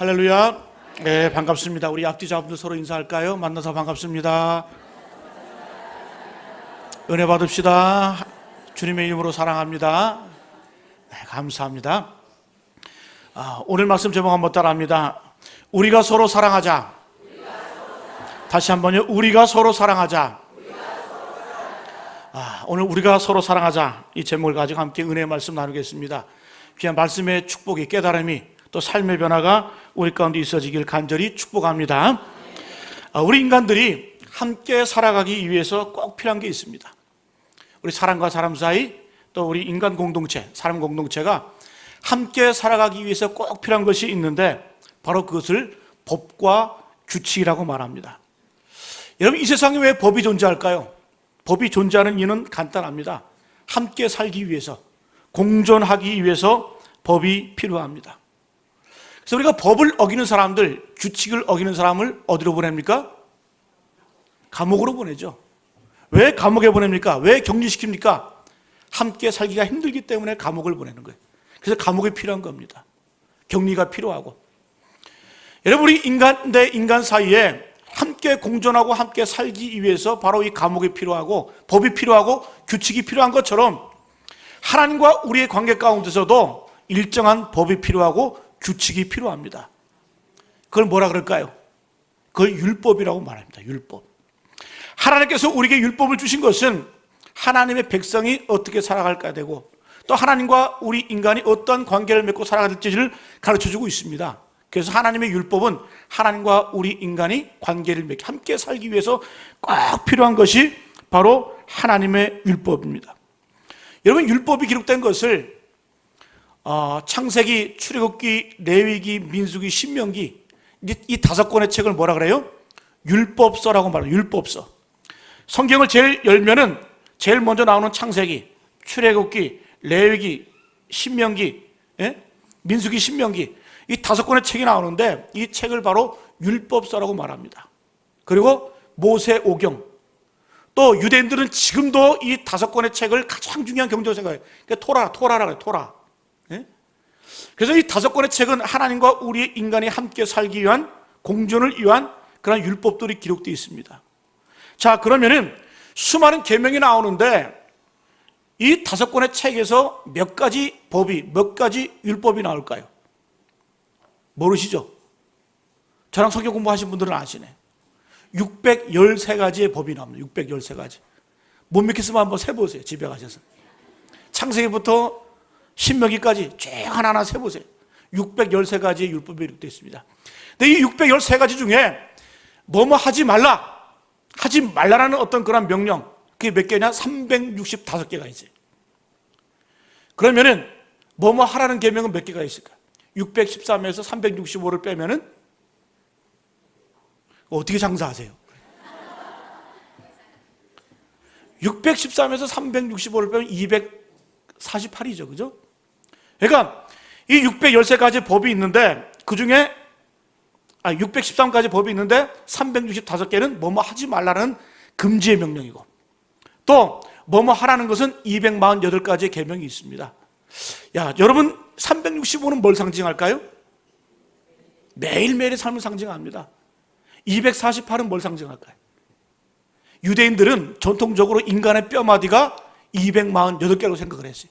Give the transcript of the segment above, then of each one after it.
할렐루야. 네, 반갑습니다. 우리 앞뒤자분들 서로 인사할까요? 만나서 반갑습니다. 은혜 받읍시다. 주님의 이름으로 사랑합니다. 네, 감사합니다. 오늘 말씀 제목 한번 따라합니다. 우리가 서로 사랑하자. 다시 한번요. 우리가 서로 사랑하자. 오늘 우리가 서로 사랑하자 이 제목을 가지고 함께 은혜의 말씀 나누겠습니다. 귀한 말씀의 축복이, 깨달음이, 또 삶의 변화가 우리 가운데 있어지길 간절히 축복합니다. 우리 인간들이 함께 살아가기 위해서 꼭 필요한 게 있습니다. 우리 사람과 사람 사이, 또 우리 인간 공동체, 사람 공동체가 함께 살아가기 위해서 꼭 필요한 것이 있는데 바로 그것을 법과 규칙이라고 말합니다. 여러분, 이 세상에 왜 법이 존재할까요? 법이 존재하는 이유는 간단합니다. 함께 살기 위해서, 공존하기 위해서 법이 필요합니다. 그래서 우리가 법을 어기는 사람들, 규칙을 어기는 사람을 어디로 보냅니까? 감옥으로 보내죠. 왜 감옥에 보냅니까? 왜 격리시킵니까? 함께 살기가 힘들기 때문에 감옥을 보내는 거예요. 그래서 감옥이 필요한 겁니다. 격리가 필요하고. 여러분, 우리 인간 대 인간 사이에 함께 공존하고 함께 살기 위해서 바로 이 감옥이 필요하고 법이 필요하고 규칙이 필요한 것처럼 하나님과 우리의 관계 가운데서도 일정한 법이 필요하고 규칙이 필요합니다. 그걸 뭐라 그럴까요? 그걸 율법이라고 말합니다. 율법. 하나님께서 우리에게 율법을 주신 것은 하나님의 백성이 어떻게 살아갈까 되고, 또 하나님과 우리 인간이 어떤 관계를 맺고 살아갈지를 가르쳐주고 있습니다. 그래서 하나님의 율법은 하나님과 우리 인간이 관계를 맺고 함께 살기 위해서 꼭 필요한 것이 바로 하나님의 율법입니다. 여러분, 율법이 기록된 것을 창세기, 출애굽기, 레위기, 민수기, 신명기, 이 5권의 책을 뭐라 그래요? 율법서라고 말해요. 율법서. 성경을 열면은 제일 먼저 나오는 창세기, 출애굽기, 레위기, 신명기, 민수기, 신명기, 이 5권의 책이 나오는데 이 책을 바로 율법서라고 말합니다. 그리고 모세오경, 또 유대인들은 지금도 이 5권의 책을 가장 중요한 경제로 생각해요. 그러니까 토라라고 해요. 토라. 그래서 이 5권의 책은 하나님과 우리 인간이 함께 살기 위한, 공존을 위한 그런 율법들이 기록되어 있습니다. 자, 그러면은 수많은 계명이 나오는데 이 5권의 책에서 몇 가지 법이, 몇 가지 율법이 나올까요? 모르시죠? 저랑 성경 공부하신 분들은 아시네. 613가지의 법이 나옵니다. 613가지. 못 믿겠으면 한번 세보세요. 집에 가셔서. 창세기부터 신명기까지 쭉 하나하나 세보세요. 613가지의 율법이 기록되어 있습니다. 근데 이 613가지 중에 뭐뭐 하지 말라라는 어떤 그런 명령, 그게 몇 개냐? 365개가 있어요. 그러면은 뭐뭐 하라는 계명은 몇 개가 있을까? 613에서 365를 빼면은 어떻게 장사하세요? 613에서 365를 빼면 248이죠. 그죠? 그러니까 이 613가지 법이 있는데 그 중에 613가지 법이 있는데 365개는 뭐뭐 하지 말라는 금지의 명령이고, 또 뭐뭐 하라는 것은 248가지의 계명이 있습니다. 여러분, 365는 뭘 상징할까요? 매일매일의 삶을 상징합니다. 248은 뭘 상징할까요? 유대인들은 전통적으로 인간의 뼈마디가 248개로 생각을 했어요.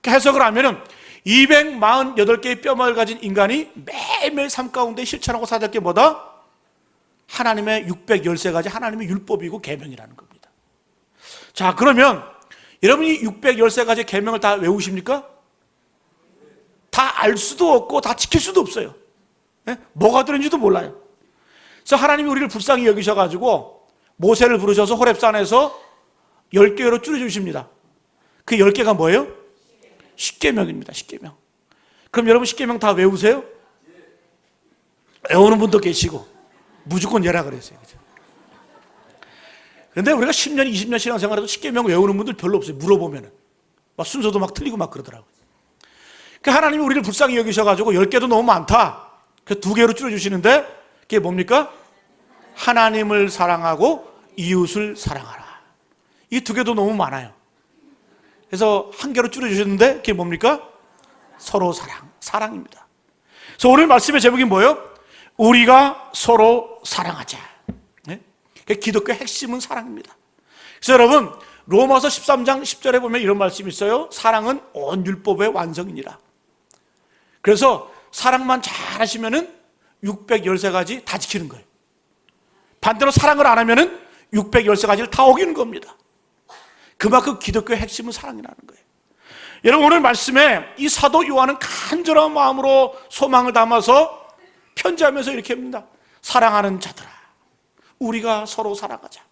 해석을 하면은 248개의 뼈마디를 가진 인간이 매일매일 삶 가운데 실천하고 살아갈 게 뭐다? 하나님의 613가지 하나님의 율법이고 계명이라는 겁니다. 자, 그러면 여러분이 613가지 계명을 다 외우십니까? 다 알 수도 없고 다 지킬 수도 없어요. 뭐가 들었는지도 몰라요. 그래서 하나님이 우리를 불쌍히 여기셔가지고 모세를 부르셔서 호렙산에서 10개로 줄여주십니다. 그 10개가 뭐예요? 십계명입니다. 십계명. 그럼 여러분 십계명 다 외우세요? 외우는 분도 계시고 무조건 예라 그랬어요. 그런데 우리가 10년, 20년 신앙생활해도 십계명 외우는 분들 별로 없어요. 물어보면은 막 순서도 막 틀리고 막 그러더라고요. 그러니까 하나님이 우리를 불쌍히 여기셔가지고 10개도 너무 많다. 그 2개로 줄여주시는데 그게 뭡니까? 하나님을 사랑하고 이웃을 사랑하라. 이 2개도 너무 많아요. 그래서 1개로 줄여주셨는데 그게 뭡니까? 서로 사랑입니다. 그래서 오늘 말씀의 제목이 뭐예요? 우리가 서로 사랑하자. 네? 기독교의 핵심은 사랑입니다. 그래서 여러분, 로마서 13장 10절에 보면 이런 말씀이 있어요. 사랑은 온 율법의 완성이니라. 그래서 사랑만 잘 하시면은 613가지 다 지키는 거예요. 반대로 사랑을 안 하면은 613가지를 다 어기는 겁니다. 그만큼 기독교의 핵심은 사랑이라는 거예요. 여러분, 오늘 말씀에 이 사도 요한은 간절한 마음으로 소망을 담아서 편지하면서 이렇게 합니다. 사랑하는 자들아, 우리가 서로 사랑하자.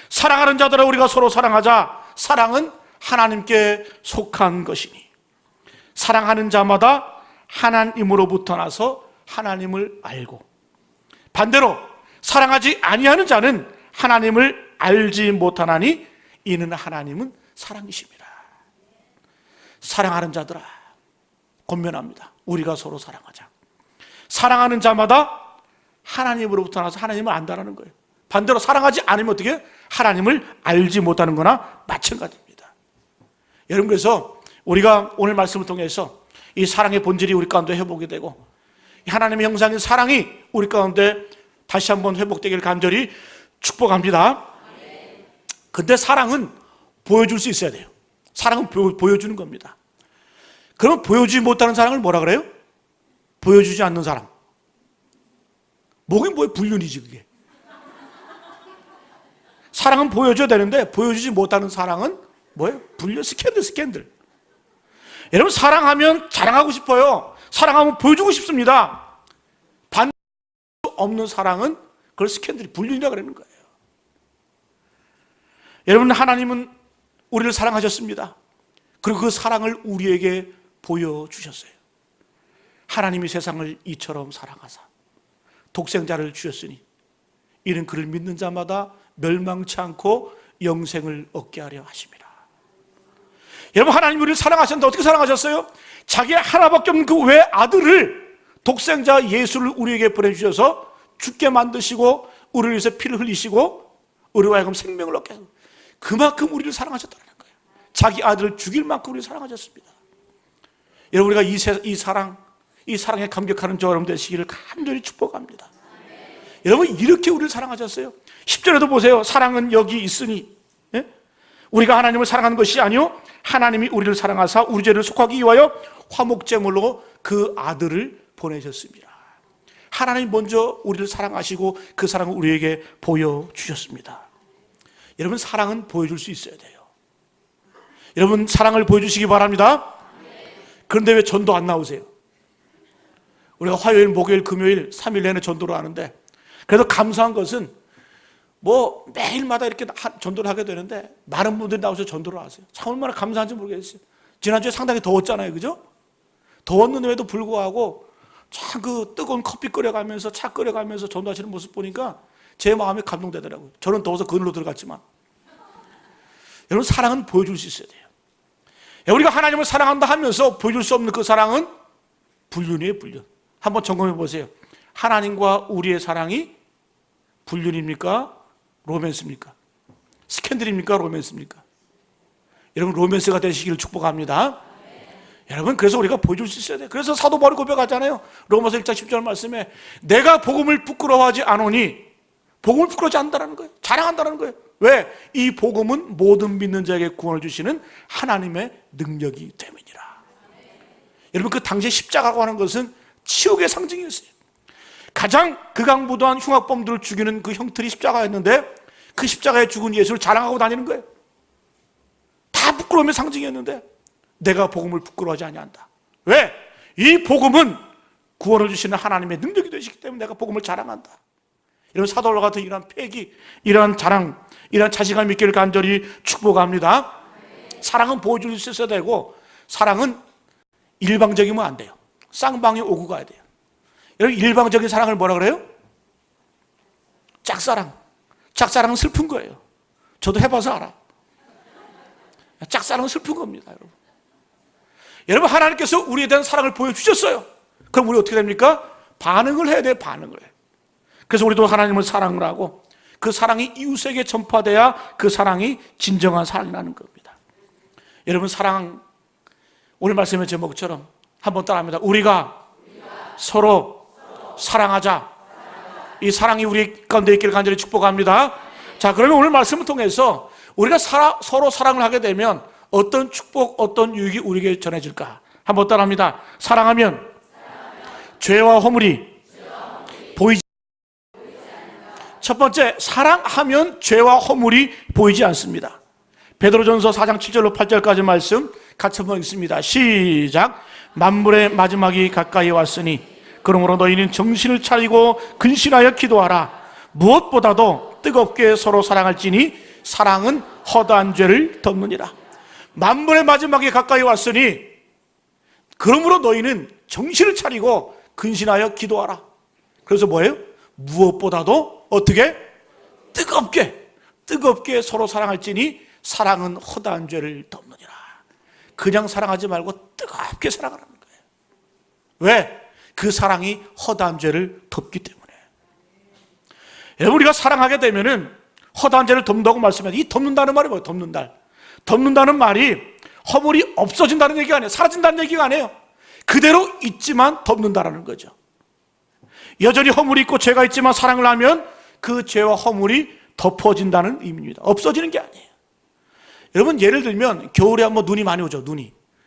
사랑하는 자들아, 우리가 서로 사랑하자. 사랑은 하나님께 속한 것이니 사랑하는 자마다 하나님으로부터 나서 하나님을 알고, 반대로 사랑하지 아니하는 자는 하나님을 알지 못하나니 이는 하나님은 사랑이십니다. 사랑하는 자들아, 권면합니다. 우리가 서로 사랑하자. 사랑하는 자마다 하나님으로부터 나서 하나님을 안다라는 거예요. 반대로 사랑하지 않으면 어떻게? 하나님을 알지 못하는 거나 마찬가지입니다. 여러분, 그래서 우리가 오늘 말씀을 통해서 이 사랑의 본질이 우리 가운데 회복이 되고 하나님의 형상인 사랑이 우리 가운데 다시 한번 회복되길 간절히 축복합니다. 근데 사랑은 보여줄 수 있어야 돼요. 사랑은 보여주는 겁니다. 그럼 보여주지 못하는 사랑을 뭐라 그래요? 보여주지 않는 사랑. 뭐긴 뭐예요? 불륜이지 그게. 사랑은 보여줘야 되는데 보여주지 못하는 사랑은 뭐예요? 불륜, 스캔들. 여러분, 사랑하면 자랑하고 싶어요. 사랑하면 보여주고 싶습니다. 반대로 없는 사랑은 그걸 스캔들이 불륜이라고 그러는 거예요. 여러분, 하나님은 우리를 사랑하셨습니다. 그리고 그 사랑을 우리에게 보여주셨어요. 하나님이 세상을 이처럼 사랑하사 독생자를 주셨으니 이는 그를 믿는 자마다 멸망치 않고 영생을 얻게 하려 하심이라. 여러분, 하나님 우리를 사랑하셨는데 어떻게 사랑하셨어요? 자기 하나밖에 없는 그 외아들을, 독생자 예수를 우리에게 보내주셔서 죽게 만드시고 우리를 위해서 피를 흘리시고 우리와 하여금 생명을 얻게 하셨어요. 그만큼 우리를 사랑하셨다는 거예요. 자기 아들을 죽일 만큼 우리를 사랑하셨습니다. 여러분, 우리가 이 사랑에 감격하는 저 여러분 되시기를 간절히 축복합니다. 여러분, 이렇게 우리를 사랑하셨어요. 10절에도 보세요. 사랑은 여기 있으니, 예? 우리가 하나님을 사랑하는 것이 아니요 하나님이 우리를 사랑하사 우리 죄를 속하기 위하여 화목제물로 그 아들을 보내셨습니다. 하나님 먼저 우리를 사랑하시고 그 사랑을 우리에게 보여주셨습니다. 여러분, 사랑은 보여줄 수 있어야 돼요. 여러분, 사랑을 보여주시기 바랍니다. 그런데 왜 전도 안 나오세요? 우리가 화요일, 목요일, 금요일 3일 내내 전도를 하는데, 그래도 감사한 것은 뭐 매일마다 이렇게 전도를 하게 되는데 많은 분들이 나오셔서 전도를 하세요. 참 얼마나 감사한지 모르겠어요. 지난주에 상당히 더웠잖아요, 그죠? 더웠는데도 불구하고 참 그 뜨거운 커피 끓여가면서 차 끓여가면서 전도하시는 모습 보니까 제 마음이 감동되더라고요. 저는 더워서 그늘로 들어갔지만. 여러분, 사랑은 보여줄 수 있어야 돼요. 우리가 하나님을 사랑한다 하면서 보여줄 수 없는 그 사랑은 불륜이에요, 불륜. 한번 점검해 보세요. 하나님과 우리의 사랑이 불륜입니까? 로맨스입니까? 스캔들입니까? 로맨스입니까? 여러분, 로맨스가 되시기를 축복합니다. 여러분, 그래서 우리가 보여줄 수 있어야 돼요. 그래서 사도 바울이 고백하잖아요. 로마서 1장 10절 말씀에 내가 복음을 부끄러워하지 않으니, 복음을 부끄러워하지 않는다는 거예요. 자랑한다는 거예요. 왜? 이 복음은 모든 믿는 자에게 구원을 주시는 하나님의 능력이 됨이니라. 여러분, 그 당시에 십자가라고 하는 것은 치욕의 상징이었어요. 가장 극악무도한 흉악범들을 죽이는 그 형틀이 십자가였는데 그 십자가에 죽은 예수를 자랑하고 다니는 거예요. 다 부끄러움의 상징이었는데 내가 복음을 부끄러워하지 아니한다. 왜? 이 복음은 구원을 주시는 하나님의 능력이 되시기 때문에 내가 복음을 자랑한다. 이런 사도와 같은 이러한 패기, 이러한 자랑, 이러한 자신감 있기를 간절히 축복합니다. 사랑은 보여줄 수 있어야 되고, 사랑은 일방적이면 안 돼요. 쌍방이 오고 가야 돼요. 여러분, 일방적인 사랑을 뭐라 그래요? 짝사랑. 짝사랑은 슬픈 거예요. 저도 해봐서 알아. 짝사랑은 슬픈 겁니다, 여러분. 여러분, 하나님께서 우리에 대한 사랑을 보여주셨어요. 그럼 우리 어떻게 됩니까? 반응을 해야 돼요, 반응을. 그래서 우리도 하나님을 사랑을 하고 그 사랑이 이웃에게 전파돼야 그 사랑이 진정한 사랑이라는 겁니다. 여러분, 사랑, 오늘 말씀의 제목처럼 한번 따라합니다. 우리가 서로 사랑하자. 이 사랑이 우리 가운데 있기를 간절히 축복합니다. 자, 그러면 오늘 말씀을 통해서 우리가 서로 사랑을 하게 되면 어떤 축복, 어떤 유익이 우리에게 전해질까? 한번 따라합니다. 사랑하면 죄와 허물이 보이지. 첫 번째, 사랑하면 죄와 허물이 보이지 않습니다. 베드로전서 4장 7절로 8절까지 말씀 같이 한번 읽습니다. 시작. 만물의 마지막이 가까이 왔으니 그러므로 너희는 정신을 차리고 근신하여 기도하라. 무엇보다도 뜨겁게 서로 사랑할지니 사랑은 허다한 죄를 덮느니라. 만물의 마지막이 가까이 왔으니 그러므로 너희는 정신을 차리고 근신하여 기도하라. 그래서 뭐예요? 무엇보다도 어떻게? 뜨겁게 서로 사랑할지니 사랑은 허다한 죄를 덮느니라. 그냥 사랑하지 말고 뜨겁게 사랑하라는 거예요. 왜? 그 사랑이 허다한 죄를 덮기 때문에. 여러분, 우리가 사랑하게 되면은 허다한 죄를 덮는다고 말씀해요. 이 덮는다는 말이 뭐예요? 덮는다는 말이 허물이 없어진다는 얘기가 아니에요. 사라진다는 얘기가 아니에요. 그대로 있지만 덮는다라는 거죠. 여전히 허물이 있고 죄가 있지만 사랑을 하면 그 죄와 허물이 덮어진다는 의미입니다. 없어지는 게 아니에요. 여러분, 예를 들면 겨울에 한번 눈이 많이 오죠.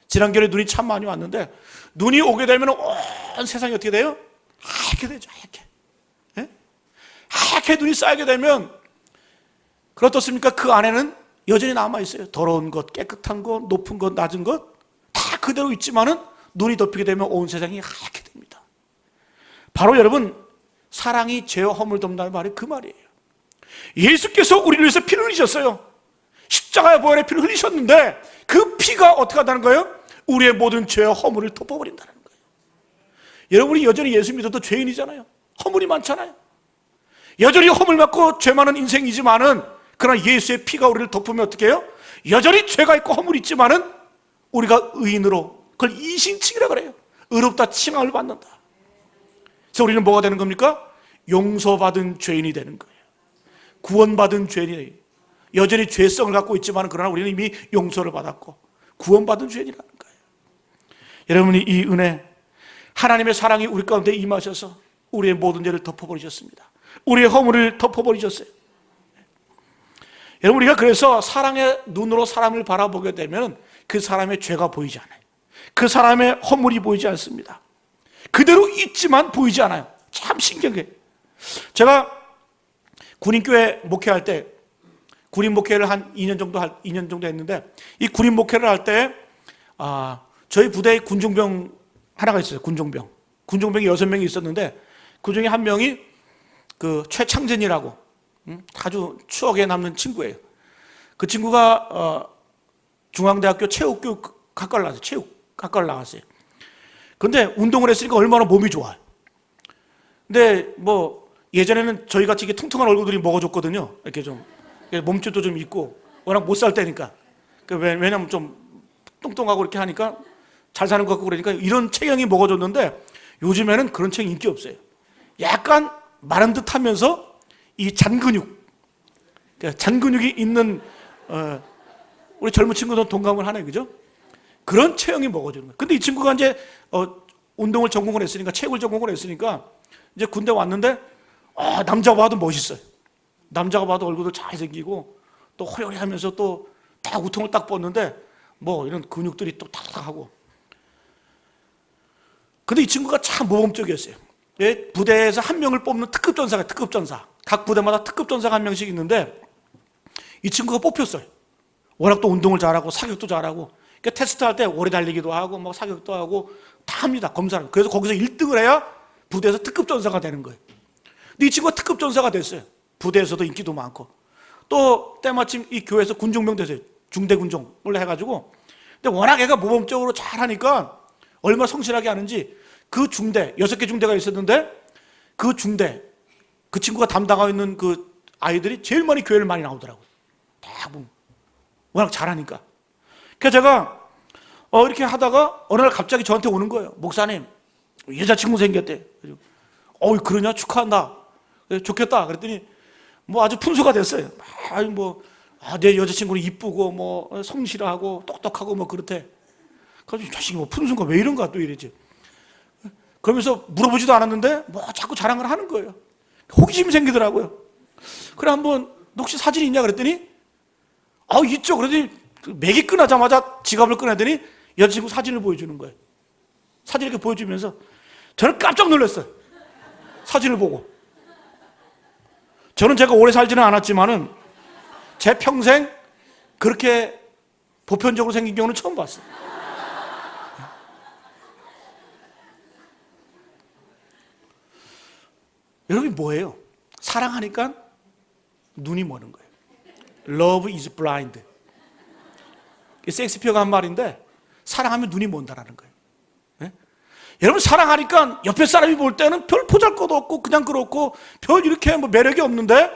지난 겨울에 눈이 참 많이 왔는데 눈이 오게 되면 온 세상이 어떻게 돼요? 하얗게 되죠. 하얗게 눈이 쌓이게 되면 그렇습니까? 그 안에는 여전히 남아있어요. 더러운 것, 깨끗한 것, 높은 것, 낮은 것 다 그대로 있지만은 눈이 덮이게 되면 온 세상이 하얗게 됩니다. 바로 여러분, 사랑이 죄와 허물 덮는다는 말이 그 말이에요. 예수께서 우리를 위해서 피를 흘리셨어요. 십자가의 보혈의 피를 흘리셨는데 그 피가 어떻게 한다는 거예요? 우리의 모든 죄와 허물을 덮어버린다는 거예요. 여러분이 여전히 예수 믿어도 죄인이잖아요. 허물이 많잖아요. 여전히 허물 많고 죄 많은 인생이지만은 그러나 예수의 피가 우리를 덮으면 어떻게 해요? 여전히 죄가 있고 허물이 있지만은 우리가 의인으로, 그걸 이신칭이라 그래요. 의롭다 칭함을 받는다. 그래서 우리는 뭐가 되는 겁니까? 용서받은 죄인이 되는 거예요. 구원받은 죄인이. 여전히 죄성을 갖고 있지만 그러나 우리는 이미 용서를 받았고 구원받은 죄인이라는 거예요. 여러분이 이 은혜, 하나님의 사랑이 우리 가운데 임하셔서 우리의 모든 죄를 덮어버리셨습니다. 우리의 허물을 덮어버리셨어요. 여러분, 우리가 그래서 사랑의 눈으로 사람을 바라보게 되면 그 사람의 죄가 보이지 않아요. 그 사람의 허물이 보이지 않습니다. 그대로 있지만 보이지 않아요. 참 신기해요. 제가 군인교회 목회할 때, 군인 목회를 한 2년 정도 했는데, 이 군인 목회를 할 때 저희 부대에 군종병 하나가 있어요. 군종병이 6명이 있었는데 그 중에 한 명이 그 최창진이라고 아주 추억에 남는 친구예요. 그 친구가 중앙대학교 체육학과를 나왔어요. 체육학과를 나왔어요. 근데 운동을 했으니까 얼마나 몸이 좋아요. 근데 뭐 예전에는 저희 같이 이렇게 퉁퉁한 얼굴들이 먹어줬거든요. 이렇게 좀 몸집도 좀 있고 워낙 못 살 때니까. 왜냐면 좀 뚱뚱하고 이렇게 하니까 잘 사는 것 같고 그러니까 이런 체형이 먹어줬는데 요즘에는 그런 체형 인기 없어요. 약간 마른 듯 하면서 이 잔근육이 있는 우리 젊은 친구들은 동감을 하네, 그죠? 그런 체형이 먹어주는 거예요. 근데 이 친구가 이제 운동을 전공을 했으니까, 체육을 전공을 했으니까 이제 군대 왔는데 남자가 봐도 멋있어요. 남자가 봐도 얼굴도 잘생기고 또 호요리하면서 또 딱 우통을 딱 벗는데 뭐 이런 근육들이 또 탁탁하고. 근데 이 친구가 참 모범적이었어요. 부대에서 한 명을 뽑는 특급전사가 특급전사. 각 부대마다 특급전사가 한 명씩 있는데 이 친구가 뽑혔어요. 워낙 또 운동을 잘하고 사격도 잘하고. 그러니까 테스트할 때 오래 달리기도 하고 막 사격도 하고 다 합니다. 검사를. 그래서 거기서 1등을 해야 부대에서 특급전사가 되는 거예요. 근데 이 친구가 특급전사가 됐어요. 부대에서도 인기도 많고. 또 때마침 이 교회에서 군종병 됐어요. 중대군종을 해가지고. 근데 워낙 애가 모범적으로 잘하니까 얼마나 성실하게 하는지 그 중대, 6개 중대가 있었는데 그 중대, 그 친구가 담당하고 있는 그 아이들이 제일 많이 교회를 많이 나오더라고요. 다 보면. 워낙 잘하니까. 그래서 제가 이렇게 하다가 어느 날 갑자기 저한테 오는 거예요. 목사님, 여자친구 생겼대. 그러냐? 축하한다. 좋겠다. 그랬더니 뭐 아주 분수가 됐어요. 내 여자친구는 이쁘고 뭐 성실하고 똑똑하고 뭐 그렇대. 그래서 자식이 뭐 푼순가 왜 이런가 또 이랬지. 그러면서 물어보지도 않았는데 뭐 자꾸 자랑을 하는 거예요. 호기심이 생기더라고요. 그래 한번 너 혹시 사진이 있냐 그랬더니 있죠. 그러더니 맥이 끊어자마자 지갑을 꺼내더니 여자친구 사진을 보여주는 거예요. 사진 이렇게 보여주면서 저는 깜짝 놀랐어요. 사진을 보고. 저는 제가 오래 살지는 않았지만은 제 평생 그렇게 보편적으로 생긴 경우는 처음 봤어요. 여러분이 뭐예요? 사랑하니까 눈이 머는 거예요. Love is blind. 셰익스피어가 한 말인데 사랑하면 눈이 먼다라는 거예요. 네? 여러분 사랑하니까 옆에 사람이 볼 때는 별 보잘것도 없고 그냥 그렇고 별 이렇게 뭐 매력이 없는데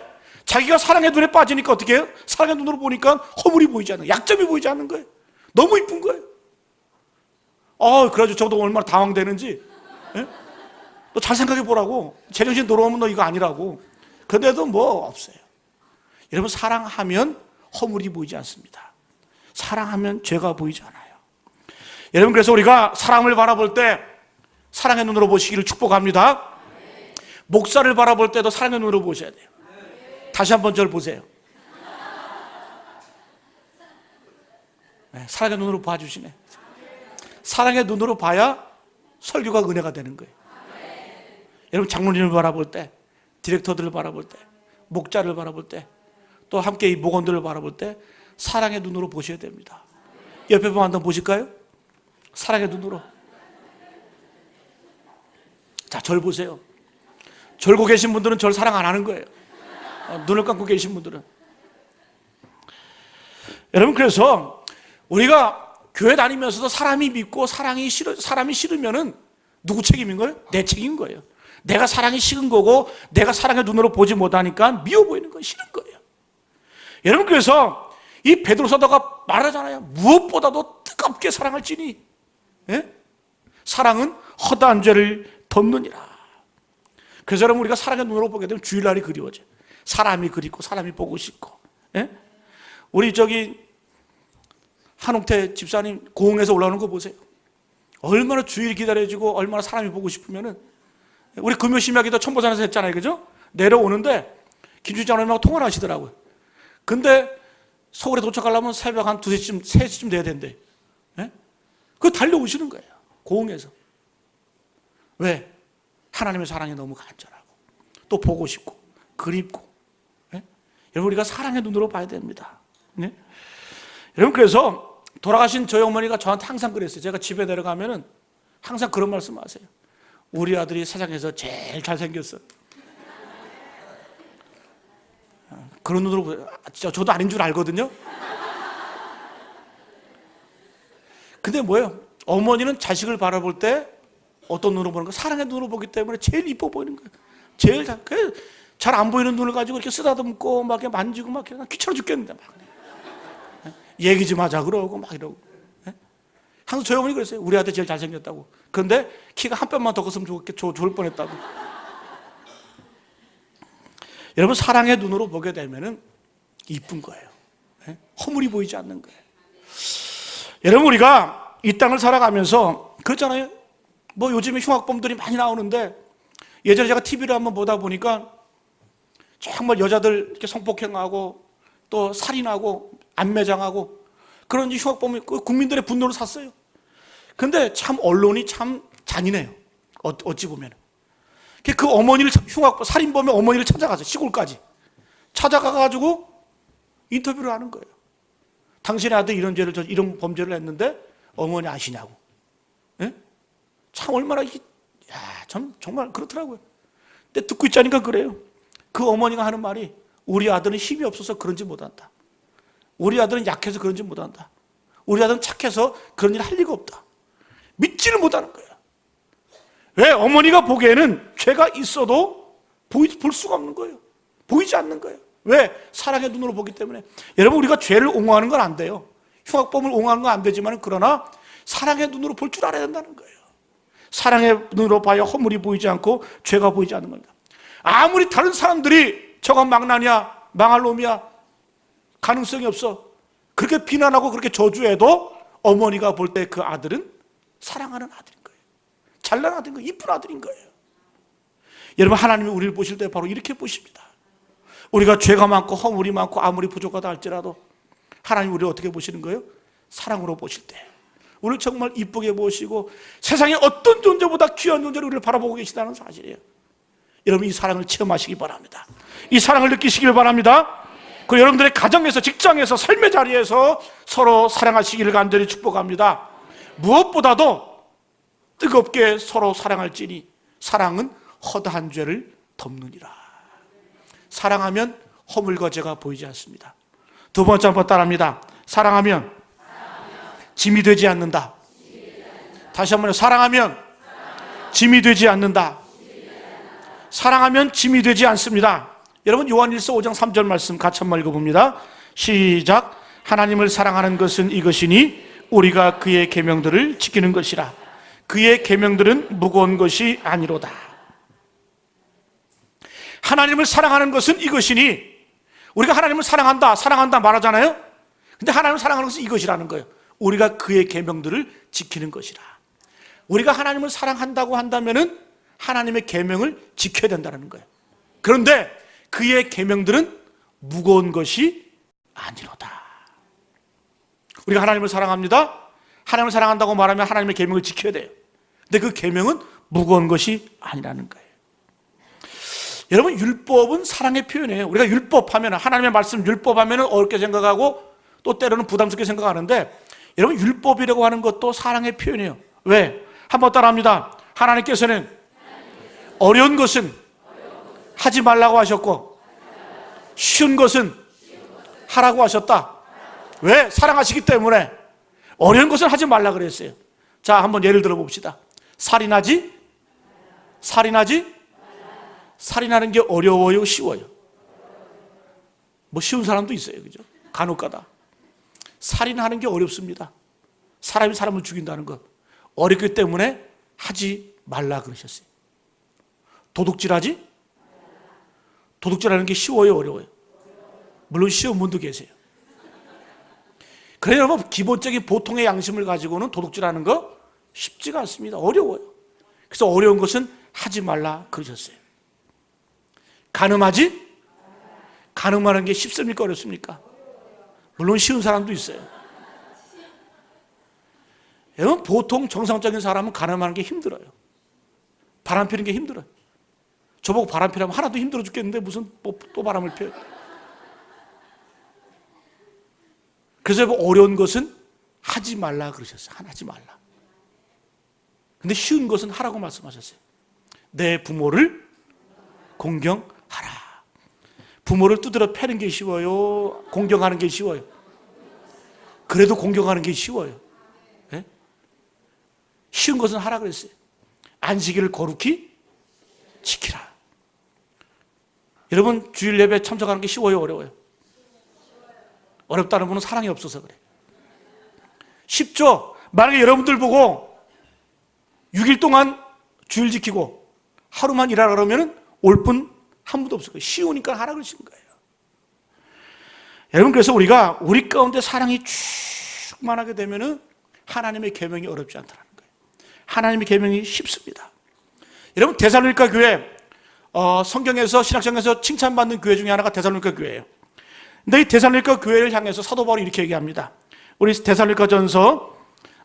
자기가 사랑의 눈에 빠지니까 어떻게 해요? 사랑의 눈으로 보니까 허물이 보이지 않는 거예요. 약점이 보이지 않는 거예요. 너무 이쁜 거예요. 그래가지고 저도 얼마나 당황되는지. 네? 너 잘 생각해 보라고. 제정신 돌아오면 너 이거 아니라고. 근데도 뭐 없어요. 여러분 사랑하면 허물이 보이지 않습니다. 사랑하면 죄가 보이지 않아요. 여러분 그래서 우리가 사랑을 바라볼 때 사랑의 눈으로 보시기를 축복합니다. 목사를 바라볼 때도 사랑의 눈으로 보셔야 돼요. 다시 한번 저를 보세요. 네, 사랑의 눈으로 봐주시네. 사랑의 눈으로 봐야 설교가 은혜가 되는 거예요. 여러분 장로님을 바라볼 때, 디렉터들을 바라볼 때, 목자를 바라볼 때, 또 함께 이 목원들을 바라볼 때 사랑의 눈으로 보셔야 됩니다. 옆에 보면 한번 보실까요? 사랑의 눈으로. 자, 절 보세요. 절고 계신 분들은 절 사랑 안 하는 거예요. 눈을 감고 계신 분들은. 여러분 그래서 우리가 교회 다니면서도 사람이 믿고 사람이 싫으면은 누구 책임인 거예요? 내 책임인 거예요. 내가 사랑이 식은 거고 내가 사랑의 눈으로 보지 못하니까 미워 보이는 건 싫은 거예요. 여러분 그래서 이 베드로 사도가 말하잖아요. 무엇보다도 뜨겁게 사랑할지니 사랑은 허다한 죄를 덮느니라. 그래서 여러분 우리가 사랑의 눈으로 보게 되면 주일날이 그리워져요. 사람이 그립고 사람이 보고 싶고. 우리 한옥태 집사님 고흥에서 올라오는 거 보세요. 얼마나 주일 기다려지고 얼마나 사람이 보고 싶으면은 우리 금요 심야기도 천보산에서 했잖아요, 그죠? 내려오는데 김주희 장로님하고 통화를 하시더라고요. 근데 서울에 도착하려면 새벽 한 2시쯤, 3시쯤 돼야 된대. 그거 달려오시는 거예요, 고흥에서. 왜? 하나님의 사랑이 너무 간절하고 또 보고 싶고 그립고. 여러분 우리가 사랑의 눈으로 봐야 됩니다. 여러분 그래서 돌아가신 저희 어머니가 저한테 항상 그랬어요. 제가 집에 내려가면은 항상 그런 말씀 하세요. 우리 아들이 세상에서 제일 잘생겼어. 그런 눈으로 보세요. 저도 아닌 줄 알거든요. 근데 뭐예요? 어머니는 자식을 바라볼 때 어떤 눈으로 보는 거예요? 사랑의 눈으로 보기 때문에 제일 이뻐 보이는 거예요. 제일 잘 안 보이는 눈을 가지고 이렇게 쓰다듬고 막 이렇게 만지고 막 이렇게 귀찮아 죽겠는데 막 얘기 좀 하자 그러고 막 이러고. 항상 저희 어머니 그랬어요. 우리 아들 제일 잘생겼다고. 그런데 키가 한 뼘만 더 컸으면 좋을 뻔했다고. 여러분 사랑의 눈으로 보게 되면은 이쁜 거예요. 허물이 보이지 않는 거예요. 여러분 우리가 이 땅을 살아가면서 그렇잖아요. 뭐 요즘에 흉악범들이 많이 나오는데 예전에 제가 TV를 한번 보다 보니까 정말 여자들 이렇게 성폭행하고 또 살인하고 안매장하고 그런 흉악범이 국민들의 분노를 샀어요. 근데 참 언론이 참 잔인해요. 어찌 보면. 그 어머니를 살인범의 어머니를 찾아가서 시골까지 찾아가가지고 인터뷰를 하는 거예요. 당신의 아들 이런 범죄를 했는데 어머니 아시냐고. 참 얼마나 정말 그렇더라고요. 근데 듣고 있자니까 그래요. 그 어머니가 하는 말이 우리 아들은 힘이 없어서 그런지 못한다. 우리 아들은 약해서 그런지 못한다. 우리 아들은 착해서 그런 일 할 리가 없다. 믿지를 못하는 거예요. 왜? 어머니가 보기에는 죄가 있어도 볼 수가 없는 거예요. 보이지 않는 거예요. 왜? 사랑의 눈으로 보기 때문에. 여러분 우리가 죄를 옹호하는 건 안 돼요. 흉악범을 옹호하는 건 안 되지만 그러나 사랑의 눈으로 볼 줄 알아야 된다는 거예요. 사랑의 눈으로 봐야 허물이 보이지 않고 죄가 보이지 않는 겁니다. 아무리 다른 사람들이 저건 망나냐 망할 놈이야 가능성이 없어 그렇게 비난하고 그렇게 저주해도 어머니가 볼 때 그 아들은 사랑하는 아들인 거예요. 잘난 아들인 거예요. 이쁜 아들인 거예요. 여러분, 하나님이 우리를 보실 때 바로 이렇게 보십니다. 우리가 죄가 많고 허물이 많고 아무리 부족하다 할지라도 하나님이 우리를 어떻게 보시는 거예요? 사랑으로 보실 때 우리를 정말 이쁘게 보시고 세상에 어떤 존재보다 귀한 존재로 우리를 바라보고 계시다는 사실이에요. 여러분, 이 사랑을 체험하시기 바랍니다. 이 사랑을 느끼시길 바랍니다. 그리고 여러분들의 가정에서, 직장에서, 삶의 자리에서 서로 사랑하시기를 간절히 축복합니다. 무엇보다도 뜨겁게 서로 사랑할지니 사랑은 허다한 죄를 덮느니라. 사랑하면 허물과 죄가 보이지 않습니다. 두 번째 한번 따라합니다. 사랑하면 짐이 되지 않는다. 다시 한번요. 사랑하면 짐이 되지 않는다. 사랑하면 짐이 되지 않습니다. 여러분, 요한일서 5장 3절 말씀 같이 한번 읽어봅니다. 시작. 하나님을 사랑하는 것은 이것이니 우리가 그의 계명들을 지키는 것이라. 그의 계명들은 무거운 것이 아니로다. 하나님을 사랑하는 것은 이것이니, 우리가 하나님을 사랑한다 말하잖아요. 근데 하나님을 사랑하는 것은 이것이라는 거예요. 우리가 그의 계명들을 지키는 것이라. 우리가 하나님을 사랑한다고 한다면은 하나님의 계명을 지켜야 된다는 거예요. 그런데 그의 계명들은 무거운 것이 아니로다. 우리가 하나님을 사랑합니다. 하나님을 사랑한다고 말하면 하나님의 계명을 지켜야 돼요. 근데 그 계명은 무거운 것이 아니라는 거예요. 여러분, 율법은 사랑의 표현이에요. 우리가 율법하면, 하나님의 말씀 율법하면 어렵게 생각하고 또 때로는 부담스럽게 생각하는데, 여러분, 율법이라고 하는 것도 사랑의 표현이에요. 왜? 한번 따라합니다. 하나님께서는 어려운 것은 하지 말라고 하셨고 쉬운 것은 하라고 하셨다. 왜? 사랑하시기 때문에. 어려운 것은 하지 말라 그랬어요. 자, 한번 예를 들어 봅시다. 살인하지? 살인하는 게 어려워요, 쉬워요? 뭐 쉬운 사람도 있어요, 그죠? 간혹가다. 살인하는 게 어렵습니다. 사람이 사람을 죽인다는 것 어렵기 때문에 하지 말라 그러셨어요. 도둑질하지? 도둑질하는 게 쉬워요, 어려워요? 물론 쉬운 분도 계세요. 그래서 여러분, 기본적인 보통의 양심을 가지고는 도둑질하는 거 쉽지가 않습니다. 어려워요. 그래서 어려운 것은 하지 말라 그러셨어요. 간음하지? 간음하는 게 쉽습니까, 어렵습니까? 물론 쉬운 사람도 있어요. 여러분, 보통 정상적인 사람은 간음하는 게 힘들어요. 바람 피는 게 힘들어요. 저보고 바람 피라면 하나도 힘들어 죽겠는데 무슨 또 바람을 펴요. 그래서 어려운 것은 하지 말라 그러셨어요. 하지 말라. 근데 쉬운 것은 하라고 말씀하셨어요. 내 부모를 공경하라. 부모를 두드려 패는 게 쉬워요? 공경하는 게 쉬워요? 그래도 공경하는 게 쉬워요. 네? 쉬운 것은 하라 그랬어요. 안식일을 거룩히 지키라. 여러분, 주일 예배 참석하는 게 쉬워요, 어려워요? 어렵다는 분은 사랑이 없어서 그래. 쉽죠? 만약에 여러분들 보고 6일 동안 주일 지키고 하루만 일하라 그러면 올 분 한 분도 없을 거예요. 쉬우니까 하라 그러신 거예요. 여러분, 그래서 우리가 우리 가운데 사랑이 충만하게 되면은 하나님의 계명이 어렵지 않다는 거예요. 하나님의 계명이 쉽습니다. 여러분, 데살로니가 교회, 성경에서, 신학성에서 칭찬받는 교회 중에 하나가 데살로니가 교회예요. 근데 이 데살로니가 교회를 향해서 사도 바울이 이렇게 얘기합니다. 우리 데살로니가전서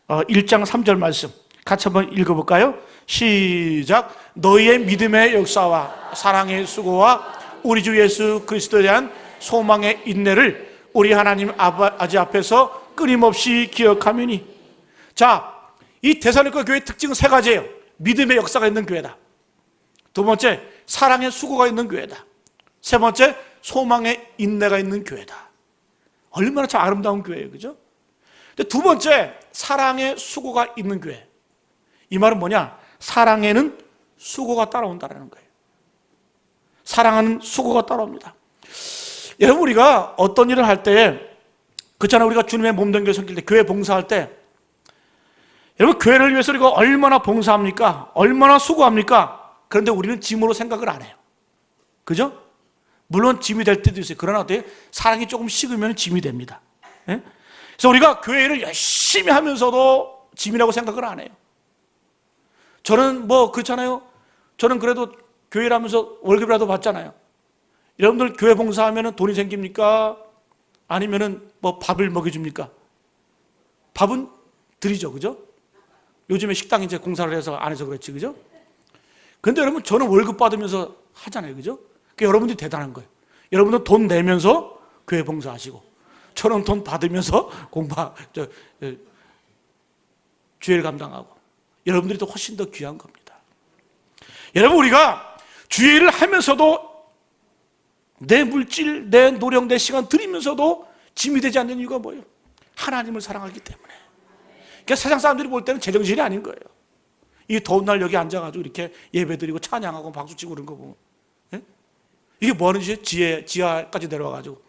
1장 3절 말씀 같이 한번 읽어볼까요? 시작. 너희의 믿음의 역사와 사랑의 수고와 우리 주 예수 그리스도에 대한 소망의 인내를 우리 하나님 아버지 앞에서 끊임없이 기억하미니. 자, 이 데살로니가 교회의 특징은 세 가지예요. 믿음의 역사가 있는 교회다. 두 번째, 사랑의 수고가 있는 교회다. 세 번째, 소망의 인내가 있는 교회다. 얼마나 참 아름다운 교회예요, 그죠? 근데 두 번째, 사랑의 수고가 있는 교회. 이 말은 뭐냐? 사랑에는 수고가 따라온다는 거예요. 사랑하는 수고가 따라옵니다. 여러분, 우리가 어떤 일을 할 때, 그렇잖아요. 우리가 주님의 몸된 교회 섬길 때, 교회 봉사할 때, 여러분, 교회를 위해서 우리가 얼마나 봉사합니까? 얼마나 수고합니까? 그런데 우리는 짐으로 생각을 안 해요. 그죠? 물론 짐이 될 때도 있어요. 그러나 어때요? 사랑이 조금 식으면 짐이 됩니다. 예? 그래서 우리가 교회를 열심히 하면서도 짐이라고 생각을 안 해요. 저는 뭐 그렇잖아요. 저는 그래도 교회라면서 월급이라도 받잖아요. 여러분들 교회 봉사하면 돈이 생깁니까? 아니면은 뭐 밥을 먹여줍니까? 밥은 드리죠, 그죠? 요즘에 식당 이제 공사를 해서 안 해서 그렇지, 그죠? 근데 여러분, 저는 월급 받으면서 하잖아요, 그죠? 그러니까 여러분들이 대단한 거예요. 여러분은 돈 내면서 교회 봉사하시고, 저는 돈 받으면서 주일 감당하고, 여러분들이 더 훨씬 더 귀한 겁니다. 여러분, 우리가 주일을 하면서도 내 물질, 내 노력, 내 시간 들이면서도 짐이 되지 않는 이유가 뭐예요? 하나님을 사랑하기 때문에. 그러니까 세상 사람들이 볼 때는 제정신이 아닌 거예요. 이 더운 날 여기 앉아가지고 이렇게 예배드리고 찬양하고 박수치고 그런 거 보면, 예? 이게 뭐 하는 짓이에요? 지하까지 내려와가지고.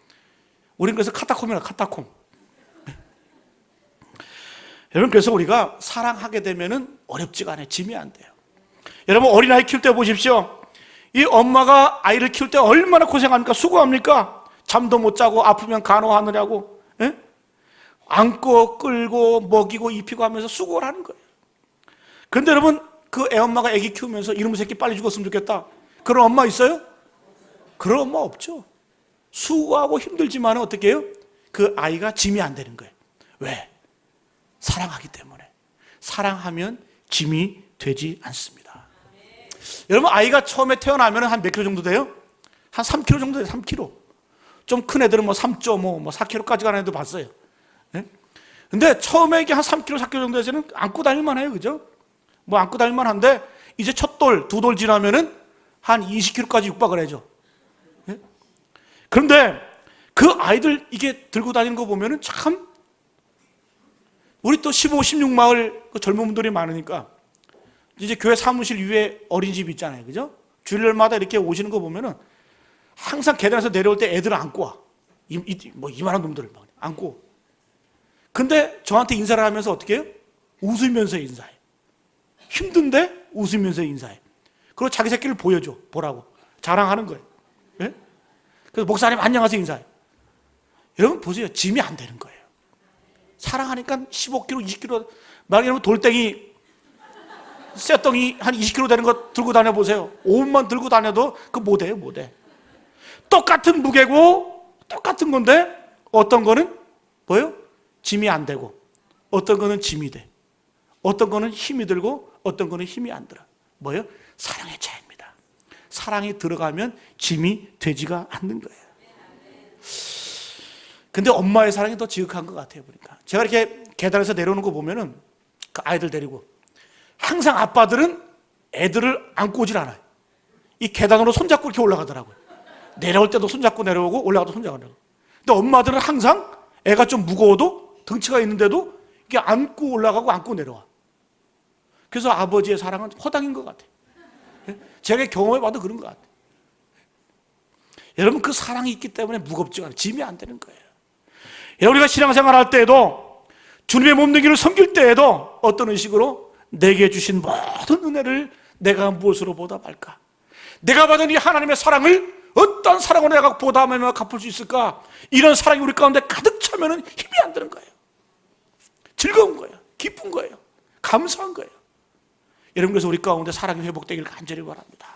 우린 그래서 카타콤이라, 카타콤. 예? 여러분, 그래서 우리가 사랑하게 되면은 어렵지가 않아요. 짐이 안 돼요. 여러분, 어린아이 키울 때 보십시오. 이 엄마가 아이를 키울 때 얼마나 고생합니까? 수고합니까? 잠도 못 자고 아프면 간호하느라고, 예? 안고 끌고 먹이고 입히고 하면서 수고를 하는 거예요. 그런데 여러분, 그 애엄마가 애기 키우면서 이놈의 새끼 빨리 죽었으면 좋겠다, 그런 엄마 있어요? 그런 엄마 없죠. 수고하고 힘들지만 어떻게 해요? 그 아이가 짐이 안 되는 거예요. 왜? 사랑하기 때문에. 사랑하면 짐이 되지 않습니다. 여러분, 아이가 처음에 태어나면 한 몇 킬로 정도 돼요? 한 3킬로 정도 돼요. 3킬로. 좀 큰 애들은 뭐 3.5, 뭐 4킬로까지 가는 애도 봤어요. 네? 근데 처음에 이게 한 3킬로, 4킬로 정도 에서는 안고 다닐만 해요. 그죠? 뭐 안고 다닐만 한데, 이제 첫 돌, 두 돌 지나면은 한 20킬로까지 육박을 해죠. 네? 그런데 그 아이들 이게 들고 다니는 거 보면은 참, 우리 또 15, 16마을 그 젊은 분들이 많으니까, 이제 교회 사무실 위에 어린이집 있잖아요. 그죠? 주일마다 이렇게 오시는 거 보면은 항상 계단에서 내려올 때 애들을 안고 와. 뭐 이만한 놈들을 막 안고. 근데 저한테 인사를 하면서 어떻게 해요? 웃으면서 인사해. 힘든데 웃으면서 인사해. 그리고 자기 새끼를 보여줘. 보라고. 자랑하는 거예요. 예? 그래서 목사님 안녕하세요 인사해. 여러분 보세요. 짐이 안 되는 거예요. 사랑하니까 15kg, 20kg, 막 여러분 돌덩이, 쇠덩이 한 20kg 되는 거 들고 다녀보세요. 5분만 들고 다녀도 그거 못해요, 못해. 똑같은 무게고 똑같은 건데 어떤 거는 뭐예요? 짐이 안 되고, 어떤 거는 짐이 돼. 어떤 거는 힘이 들고 어떤 거는 힘이 안 들어. 뭐예요? 사랑의 차이입니다. 사랑이 들어가면 짐이 되지가 않는 거예요. 근데 엄마의 사랑이 더 지극한 것 같아요, 보니까. 제가 이렇게 계단에서 내려오는 거 보면은 그 아이들 데리고 항상 아빠들은 애들을 안고 오질 않아요. 이 계단으로 손잡고 이렇게 올라가더라고요. 내려올 때도 손잡고 내려오고 올라가도 손잡고 내려오고. 근데 엄마들은 항상 애가 좀 무거워도 덩치가 있는데도 이렇게 안고 올라가고 안고 내려와. 그래서 아버지의 사랑은 허당인 것 같아요. 제가 경험해봐도 그런 것 같아요. 여러분, 그 사랑이 있기 때문에 무겁지가 않아요. 짐이 안 되는 거예요. 우리가 신앙생활 할 때에도, 주님의 몸되기를 섬길 때에도 어떤 의식으로 내게 주신 모든 은혜를 내가 무엇으로 보답할까? 내가 받은 이 하나님의 사랑을 어떤 사랑으로 내가 보답하며 갚을 수 있을까? 이런 사랑이 우리 가운데 가득 차면 힘이 안 드는 거예요. 즐거운 거예요. 기쁜 거예요. 감사한 거예요. 여러분, 그래서 우리 가운데 사랑이 회복되기를 간절히 바랍니다.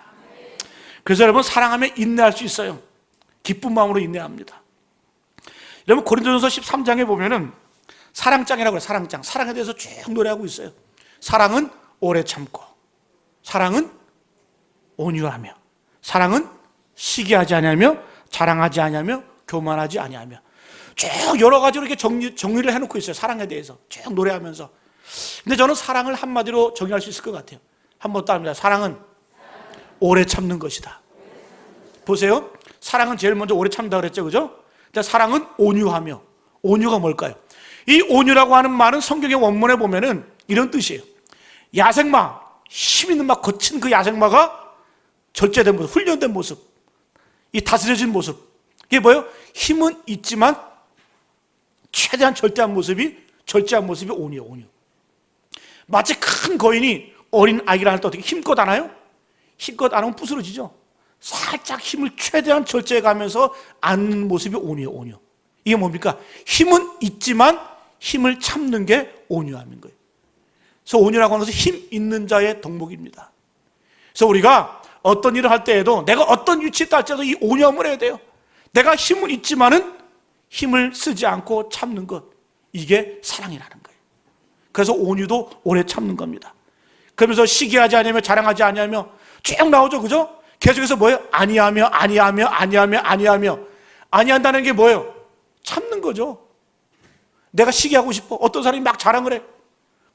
그래서 여러분, 사랑하면 인내할 수 있어요. 기쁜 마음으로 인내합니다. 여러분, 고린도전서 13장에 보면은 사랑장이라고 해요. 사랑장. 사랑에 대해서 쭉 노래하고 있어요. 사랑은 오래 참고, 사랑은 온유하며, 사랑은 시기하지 아니하며, 자랑하지 아니하며, 교만하지 아니하며, 쭉 여러 가지로 이렇게 정리를 해놓고 있어요. 사랑에 대해서 쭉 노래하면서. 근데 저는 사랑을 한마디로 정의할 수 있을 것 같아요. 한번 따릅니다. 사랑은 오래 참는 것이다. 보세요. 사랑은 제일 먼저 오래 참다 그랬죠, 그죠? 근데 사랑은 온유하며, 온유가 뭘까요? 이 온유라고 하는 말은 성경의 원문에 보면은 이런 뜻이에요. 야생마, 힘 있는 막 거친 그 야생마가 절제된 모습, 훈련된 모습, 이 다스려진 모습. 이게 뭐예요? 힘은 있지만 최대한 절제한 모습이 온유예요, 온유. 마치 큰 거인이 어린 아기를 할 때 어떻게 힘껏 안아요? 힘껏 안으면 부스러지죠. 살짝 힘을 최대한 절제해 가면서 안는 모습이 온유예요, 온유. 이게 뭡니까? 힘은 있지만 힘을 참는 게 온유함인 거예요. 그래서 온유라고 하는 것은 힘 있는 자의 덕목입니다. 그래서 우리가 어떤 일을 할 때에도 내가 어떤 위치에 있다 할지라도 이 온유함을 해야 돼요. 내가 힘은 있지만은 힘을 쓰지 않고 참는 것, 이게 사랑이라는 거예요. 그래서 온유도 오래 참는 겁니다. 그러면서 시기하지 아니하며 자랑하지 아니하며 쭉 나오죠, 그죠? 계속해서 뭐예요? 아니하며 아니한다는 게 뭐예요? 참는 거죠. 내가 시기하고 싶어. 어떤 사람이 막 자랑을 해.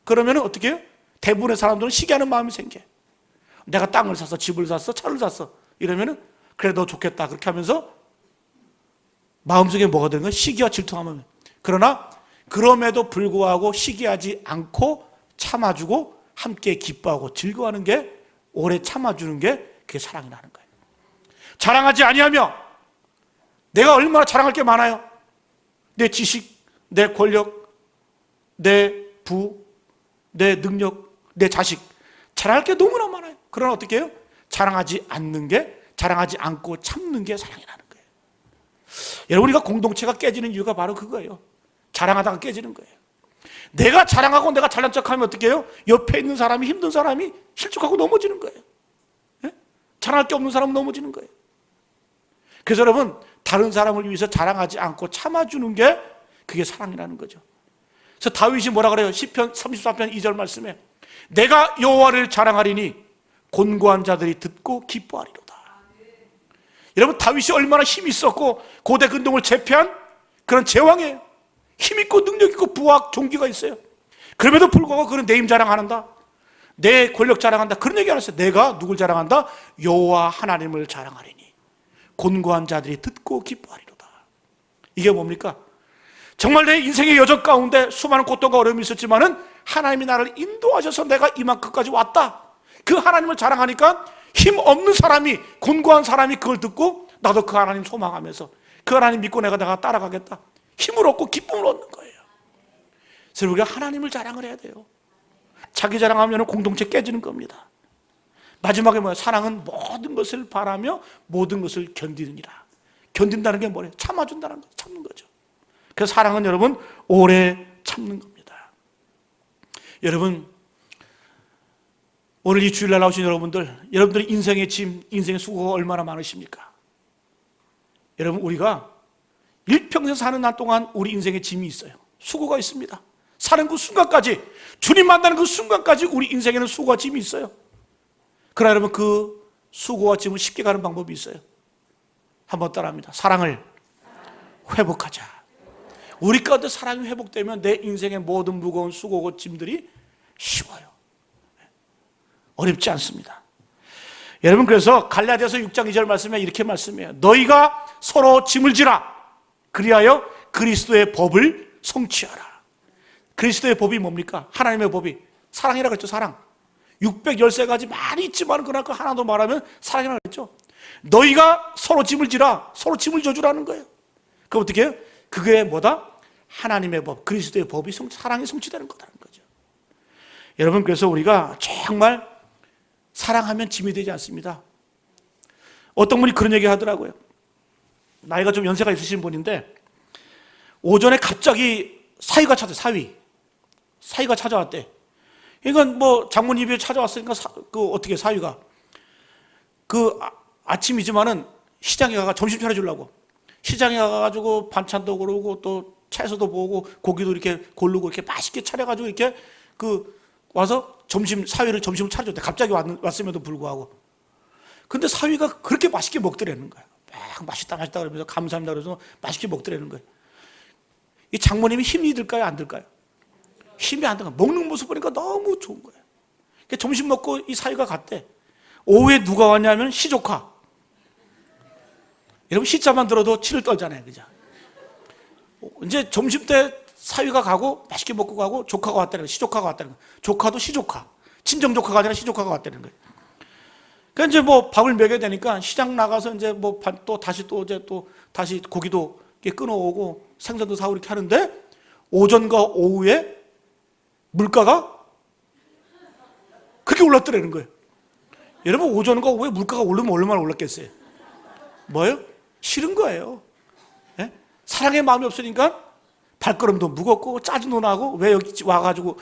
그러면 어떻게 해요? 대부분의 사람들은 시기하는 마음이 생겨. 내가 땅을 샀어, 집을 샀어, 차를 샀어. 이러면은 그래 너 좋겠다. 그렇게 하면서 마음속에 뭐가 되는 거예요? 시기와 질투하면. 그러나 그럼에도 불구하고 시기하지 않고 참아주고 함께 기뻐하고 즐거워하는 게, 오래 참아주는 게 그게 사랑이라는 거예요. 자랑하지 아니하며, 내가 얼마나 자랑할 게 많아요. 내 지식, 내 권력, 내 부, 내 능력, 내 자식, 자랑할 게 너무나 많아요. 그러나 어떻게 해요? 자랑하지 않고 참는 게 사랑이라는 거예요. 여러분, 우리가 공동체가 깨지는 이유가 바로 그거예요. 자랑하다가 깨지는 거예요. 내가 자랑하고 내가 잘난 척하면 어떻게 해요? 옆에 있는 사람이, 힘든 사람이 실족하고 넘어지는 거예요. 네? 자랑할 게 없는 사람은 넘어지는 거예요. 그래서 여러분, 다른 사람을 위해서 자랑하지 않고 참아주는 게 그게 사랑이라는 거죠. 그래서 다윗이 뭐라 그래요? 시편 34편 2절 말씀에 내가 여호와를 자랑하리니 곤고한 자들이 듣고 기뻐하리로다. 여러분, 다윗이 얼마나 힘이 있었고 고대 근동을 제패한 그런 제왕이에요. 힘 있고 능력 있고 부와 종기가 있어요. 그럼에도 불구하고 그는 내 힘 자랑한다, 내 권력 자랑한다, 그런 얘기 안 했어요. 내가 누굴 자랑한다? 여호와 하나님을 자랑하리니 곤고한 자들이 듣고 기뻐하리로다. 이게 뭡니까? 정말 내 인생의 여정 가운데 수많은 고통과 어려움이 있었지만은 하나님이 나를 인도하셔서 내가 이만큼까지 왔다. 그 하나님을 자랑하니까 힘 없는 사람이, 곤고한 사람이 그걸 듣고 나도 그 하나님 소망하면서 그 하나님 믿고 내가 따라가겠다. 힘을 얻고 기쁨을 얻는 거예요. 그래서 우리가 하나님을 자랑을 해야 돼요. 자기 자랑하면 공동체 깨지는 겁니다. 마지막에 뭐예요? 사랑은 모든 것을 바라며 모든 것을 견디느니라. 견딘다는 게 뭐예요? 참아준다는 거, 참는 거죠. 그래서 사랑은 여러분 오래 참는 겁니다. 여러분, 오늘 이 주일날 나오신 여러분들의 인생의 짐, 인생의 수고가 얼마나 많으십니까? 여러분, 우리가 일평생 사는 날 동안 우리 인생의 짐이 있어요. 수고가 있습니다. 사는 그 순간까지, 주님 만나는 그 순간까지 우리 인생에는 수고와 짐이 있어요. 그러나 여러분, 그 수고와 짐을 쉽게 가는 방법이 있어요. 한번 따라합니다. 사랑을 회복하자. 우리 가운데 사랑이 회복되면 내 인생의 모든 무거운 수고고 짐들이 쉬워요. 어렵지 않습니다. 여러분, 그래서 갈라디아서 6장 2절 말씀에 이렇게 말씀해요. 너희가 서로 짐을 지라. 그리하여 그리스도의 법을 성취하라. 그리스도의 법이 뭡니까? 하나님의 법이 사랑이라고 했죠. 사랑. 613가지 많이 있지만 그러나 그 하나도 말하면 사랑이라고 했죠. 너희가 서로 짐을 지라. 서로 짐을 져주라는 거예요. 그럼 어떻게 해요? 그게 뭐다? 하나님의 법, 그리스도의 법이 사랑이 성취되는 거라는 거죠. 여러분, 그래서 우리가 정말 사랑하면 짐이 되지 않습니다. 어떤 분이 그런 얘기 하더라고요. 나이가 좀 연세가 있으신 분인데 오전에 갑자기 사위가 찾아왔대. 그러니까 뭐 장모님이 찾아왔으니까 어떻게 사위가 아침이지만은 시장에 가가 점심 차려주려고 시장에 가가지고 반찬도 고르고 또 채소도 보고 고기도 이렇게 고르고 이렇게 맛있게 차려가지고 이렇게 와서 사위를 점심을 차려줬대. 갑자기 왔음에도 불구하고. 근데 사위가 그렇게 맛있게 먹더라는 거야. 막 맛있다 그러면서 감사합니다 그래서 맛있게 먹더라는 거예요. 이 장모님이 힘이 들까요, 안 들까요? 힘이 안 들까? 먹는 모습 보니까 너무 좋은 거예요. 점심 먹고 이 사위가 갔대. 오후에 누가 왔냐면 시조카. 여러분, 시자만 들어도 치를 떨잖아요, 그죠? 이제 점심 때 사위가 가고 맛있게 먹고 가고 조카가 왔다는 거예요. 시조카가 왔다는 거예요. 조카도 시조카. 친정 조카가 아니라 시조카가 왔다는 거예요. 그러니까 이제 뭐 밥을 먹여야 되니까 시장 나가서 이제 뭐 다시 고기도 끊어오고 생선도 사고 이렇게 하는데 오전과 오후에 물가가 그렇게 올랐더라는 거예요. 여러분, 오전과 오후에 물가가 오르면 얼마나 올랐겠어요? 뭐예요? 싫은 거예요. 예? 사랑의 마음이 없으니까 발걸음도 무겁고 짜증도 나고 왜 여기 와가지고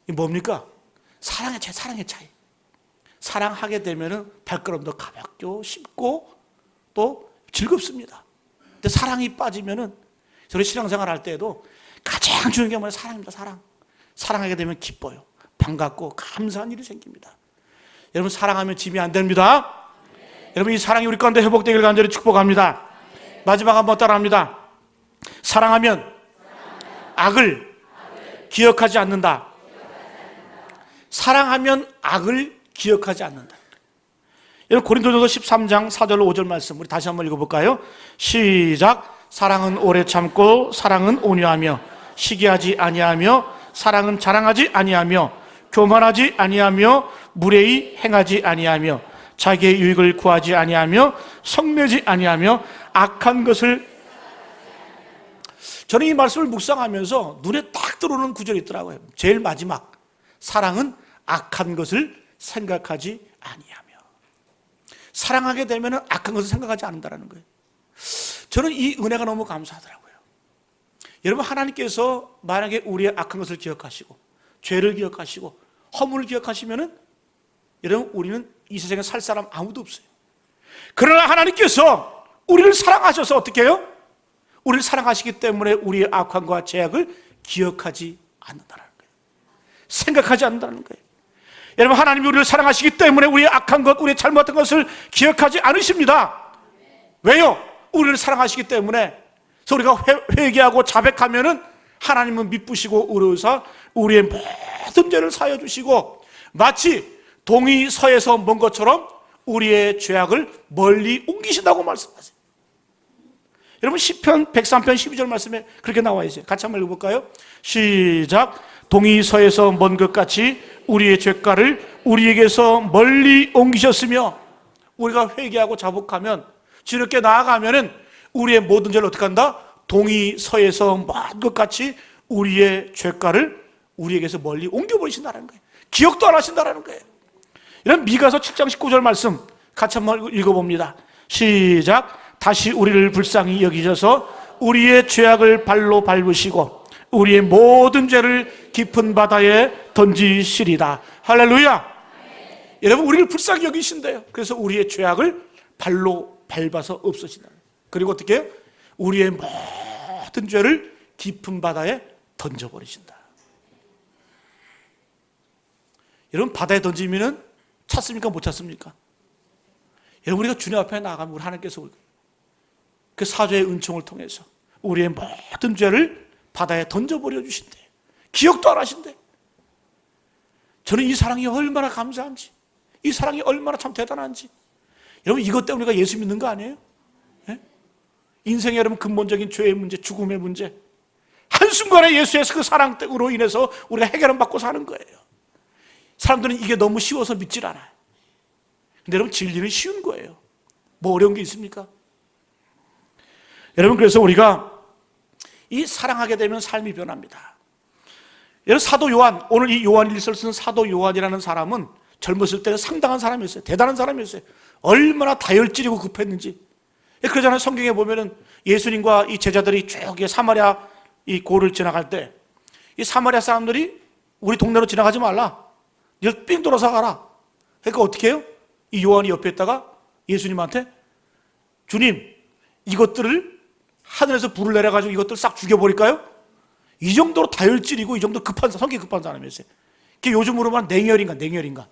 이 뭡니까? 사랑의 차이. 사랑하게 되면 발걸음도 가볍고 쉽고 또 즐겁습니다. 근데 사랑이 빠지면은 저희 신앙생활 할 때에도 가장 중요한 게 뭐예요? 사랑입니다. 사랑하게 되면 기뻐요. 반갑고 감사한 일이 생깁니다. 여러분, 사랑하면 짐이 안 됩니다. 여러분, 이 사랑이 우리 가운데 회복되길 간절히 축복합니다. 마지막 한번 따라합니다. 사랑하면 악을 기억하지 않는다. 사랑하면 악을 기억하지 않는다. 여러분, 고린도전서 13장 4절로 5절 말씀 우리 다시 한번 읽어볼까요? 시작. 사랑은 오래 참고 사랑은 온유하며 시기하지 아니하며 사랑은 자랑하지 아니하며 교만하지 아니하며 무례히 행하지 아니하며 자기의 유익을 구하지 아니하며 성내지 아니하며 악한 것을. 저는 이 말씀을 묵상하면서 눈에 딱 들어오는 구절이 있더라고요. 제일 마지막, 사랑은 악한 것을 생각하지 아니하며. 사랑하게 되면 악한 것을 생각하지 않는다는 거예요. 저는 이 은혜가 너무 감사하더라고요. 여러분, 하나님께서 만약에 우리의 악한 것을 기억하시고 죄를 기억하시고 허물을 기억하시면 여러분, 우리는 이 세상에 살 사람 아무도 없어요. 그러나 하나님께서 우리를 사랑하셔서 어떻게 해요? 우리를 사랑하시기 때문에 우리의 악함과 죄악을 기억하지 않는다는 거예요. 생각하지 않는다는 거예요. 여러분, 하나님이 우리를 사랑하시기 때문에 우리의 악한 것, 우리의 잘못한 것을 기억하지 않으십니다. 왜요? 우리를 사랑하시기 때문에. 그래서 우리가 회개하고 자백하면은 하나님은 미쁘시고 의로우사 우리의 모든 죄를 사하여 주시고 마치 동이 서에서 먼 것처럼 우리의 죄악을 멀리 옮기신다고 말씀하세요. 여러분, 시편 103편 12절 말씀에 그렇게 나와 있어요. 같이 한번 읽어볼까요? 시작. 동이 서에서 먼 것 같이 우리의 죄가를 우리에게서 멀리 옮기셨으며. 우리가 회개하고 자복하면, 주님께 나아가면은 우리의 모든 죄를 어떻게 한다? 동이 서에서 먼 것 같이 우리의 죄가를 우리에게서 멀리 옮겨버리신다는 거예요. 기억도 안 하신다는 거예요. 이런 미가서 7장 19절 말씀 같이 한번 읽어봅니다. 시작. 다시 우리를 불쌍히 여기셔서 우리의 죄악을 발로 밟으시고 우리의 모든 죄를 깊은 바다에 던지시리다. 할렐루야. 여러분, 우리를 불쌍히 여기신대요. 그래서 우리의 죄악을 발로 밟아서 없애신다. 그리고 어떻게 해요? 우리의 모든 죄를 깊은 바다에 던져버리신다. 여러분, 바다에 던지면은 찾습니까? 못 찾습니까? 여러분, 우리가 주님 앞에 나가면 우리 하나님께서 그 사죄의 은총을 통해서 우리의 모든 죄를 바다에 던져버려 주신대. 기억도 안 하신대. 저는 이 사랑이 얼마나 감사한지, 이 사랑이 얼마나 참 대단한지. 여러분, 이것 때문에 우리가 예수 믿는 거 아니에요? 예? 인생의 여러분 근본적인 죄의 문제, 죽음의 문제, 한순간에 예수의 그 사랑으로 인해서 우리가 해결을 받고 사는 거예요. 사람들은 이게 너무 쉬워서 믿질 않아요. 근데 여러분, 진리는 쉬운 거예요. 뭐 어려운 게 있습니까? 여러분, 그래서 우리가 이 사랑하게 되면 삶이 변합니다. 여러분, 사도 요한, 오늘 이 요한 일서를 쓴 사도 요한이라는 사람은 젊었을 때는 상당한 사람이었어요. 대단한 사람이었어요. 얼마나 다혈질이고 급했는지. 그러잖아요. 성경에 보면은 예수님과 이 제자들이 쭉 사마리아 이 고를 지나갈 때 이 사마리아 사람들이 우리 동네로 지나가지 말라. 너 삥 돌아서 가라. 그러니까 어떻게 해요? 이 요한이 옆에 있다가 예수님한테, 주님, 이것들을 하늘에서 불을 내려가지고 이것들 싹 죽여버릴까요? 이 정도로 다혈질이고 이 정도 급한, 성격이 급한 사람이었어요. 그게 요즘으로 말하면 냉혈인간.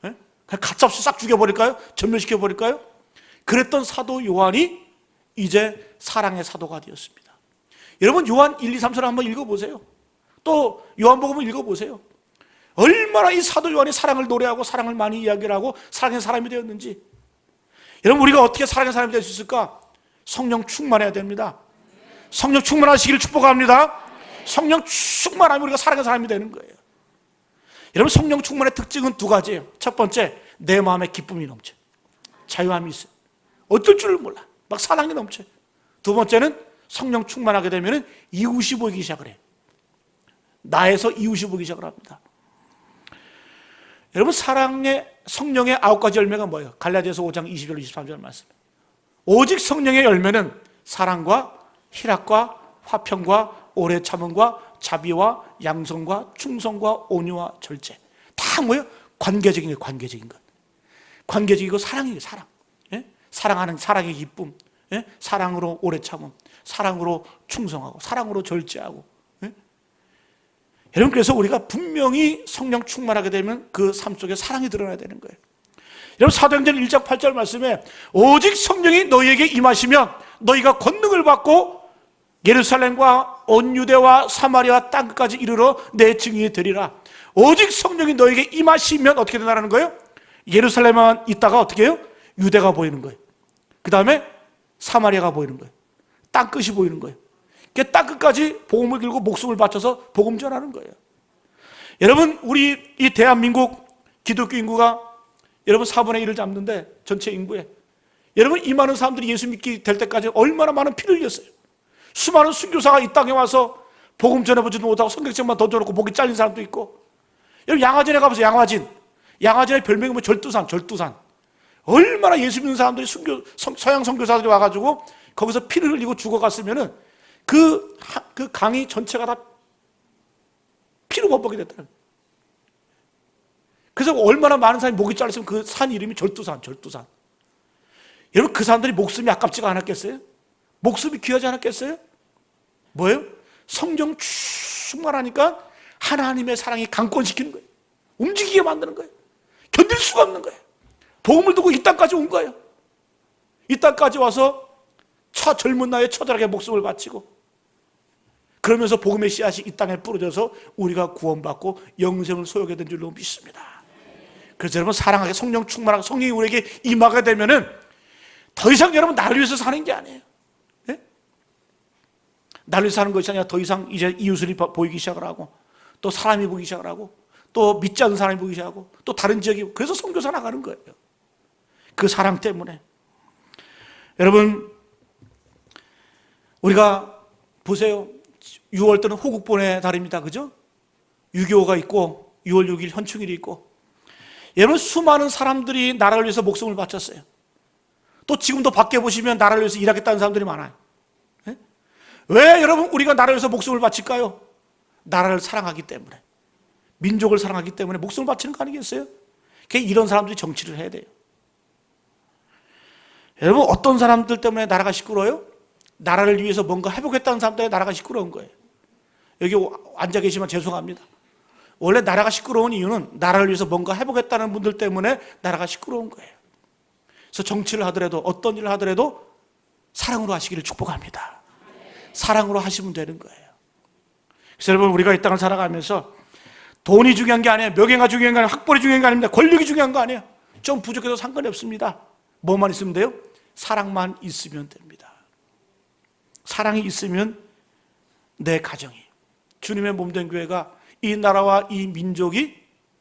예? 그냥 가짜없이 싹 죽여버릴까요? 전멸시켜버릴까요? 그랬던 사도 요한이 이제 사랑의 사도가 되었습니다. 여러분, 요한 1, 2, 3서를 한번 읽어보세요. 또 요한복음을 읽어보세요. 얼마나 이 사도 요한이 사랑을 노래하고 사랑을 많이 이야기를 하고 사랑의 사람이 되었는지. 여러분, 우리가 어떻게 사랑의 사람이 될 수 있을까? 성령 충만해야 됩니다. 성령 충만하시기를 축복합니다. 성령 충만하면 우리가 사랑의 사람이 되는 거예요. 여러분, 성령 충만의 특징은 두 가지예요. 첫 번째, 내 마음에 기쁨이 넘쳐. 자유함이 있어요. 어떨 줄을 몰라. 막 사랑이 넘쳐. 두 번째는 성령 충만하게 되면 이웃이 보이기 시작을 해요. 나에서 이웃이 보이기 시작을 합니다. 여러분, 사랑의 성령의 9가지 열매가 뭐예요? 갈라디아서 5장 20절 23절 말씀. 오직 성령의 열매는 사랑과 희락과 화평과 오래 참음과 자비와 양성과 충성과 온유와 절제. 다 뭐예요? 관계적인 게 관계적인 것. 관계적이고 사랑이에요. 사랑. 예? 사랑하는 사랑의 기쁨. 예? 사랑으로 오래 참음. 사랑으로 충성하고 사랑으로 절제하고. 예? 여러분, 그래서 우리가 분명히 성령 충만하게 되면 그 삶 속에 사랑이 드러나야 되는 거예요. 여러분, 사도행전 1장 8절 말씀에 오직 성령이 너희에게 임하시면 너희가 권능을 받고 예루살렘과 온 유대와 사마리아 땅끝까지 이르러 내 증인이 되리라. 오직 성령이 너희에게 임하시면 어떻게 된다는 거예요? 예루살렘만 있다가 어떻게 해요? 유대가 보이는 거예요. 그 다음에 사마리아가 보이는 거예요. 땅끝이 보이는 거예요. 그 땅끝까지 복음을 들고 목숨을 바쳐서 복음 전하는 거예요. 여러분, 우리 이 대한민국 기독교 인구가 여러분 4분의 1을 잡는데, 전체 인구에 여러분 이 많은 사람들이 예수 믿게 될 때까지 얼마나 많은 피를 흘렸어요. 수많은 순교사가 이 땅에 와서 복음 전해보지도 못하고 성경책만 던져놓고 목이 잘린 사람도 있고. 여러분, 양화진에 가보세요. 양화진의 별명이 뭐 절두산. 얼마나 예수 믿는 사람들이 서양 선교사들이 와가지고 거기서 피를 흘리고 죽어갔으면은 그 강이 전체가 다 피로 범벅이 됐다는 거예요. 그래서 얼마나 많은 사람이 목이 잘렸으면 그 산 이름이 절두산. 여러분, 그 사람들이 목숨이 아깝지가 않았겠어요? 목숨이 귀하지 않았겠어요? 뭐예요? 성령 충만하니까 하나님의 사랑이 강권시키는 거예요. 움직이게 만드는 거예요. 견딜 수가 없는 거예요. 복음을 두고 이 땅까지 온 거예요. 이 땅까지 와서 젊은 나이에 처절하게 목숨을 바치고, 그러면서 복음의 씨앗이 이 땅에 뿌려져서 우리가 구원받고 영생을 소유하게 된 줄로 믿습니다. 그래서 여러분, 사랑하게 성령 충만하게 성령이 우리에게 임하게 되면은 더 이상 여러분 나를 위해서 사는 게 아니에요. 네? 나를 위해서 사는 것이 아니라 더 이상 이제 이웃을 보이기 시작을 하고, 또 사람이 보이기 시작을 하고, 또 믿지 않는 사람이 보이기 시작하고, 또 다른 지역이, 그래서 선교사 나가는 거예요. 그 사랑 때문에. 여러분, 우리가 보세요. 6월 때는 호국본의 달입니다. 그죠? 6.25가 있고 6월 6일 현충일이 있고, 여러분 수많은 사람들이 나라를 위해서 목숨을 바쳤어요. 또 지금도 밖에 보시면 나라를 위해서 일하겠다는 사람들이 많아요. 네? 왜 여러분 우리가 나라를 위해서 목숨을 바칠까요? 나라를 사랑하기 때문에, 민족을 사랑하기 때문에 목숨을 바치는 거 아니겠어요? 이런 사람들이 정치를 해야 돼요. 여러분, 어떤 사람들 때문에 나라가 시끄러워요? 나라를 위해서 뭔가 해보겠다는 사람 때문에 나라가 시끄러운 거예요. 여기 앉아 계시면 죄송합니다. 원래 나라가 시끄러운 이유는 나라를 위해서 뭔가 해보겠다는 분들 때문에 나라가 시끄러운 거예요. 그래서 정치를 하더라도, 어떤 일을 하더라도 사랑으로 하시기를 축복합니다. 사랑으로 하시면 되는 거예요. 그래서 여러분, 우리가 이 땅을 살아가면서 돈이 중요한 게 아니에요. 명예가 중요한 게 아니에요. 학벌이 중요한 게 아닙니다. 권력이 중요한 거 아니에요. 좀 부족해도 상관이 없습니다. 뭐만 있으면 돼요? 사랑만 있으면 됩니다. 사랑이 있으면 내 가정이, 주님의 몸된 교회가 이 나라와 이 민족이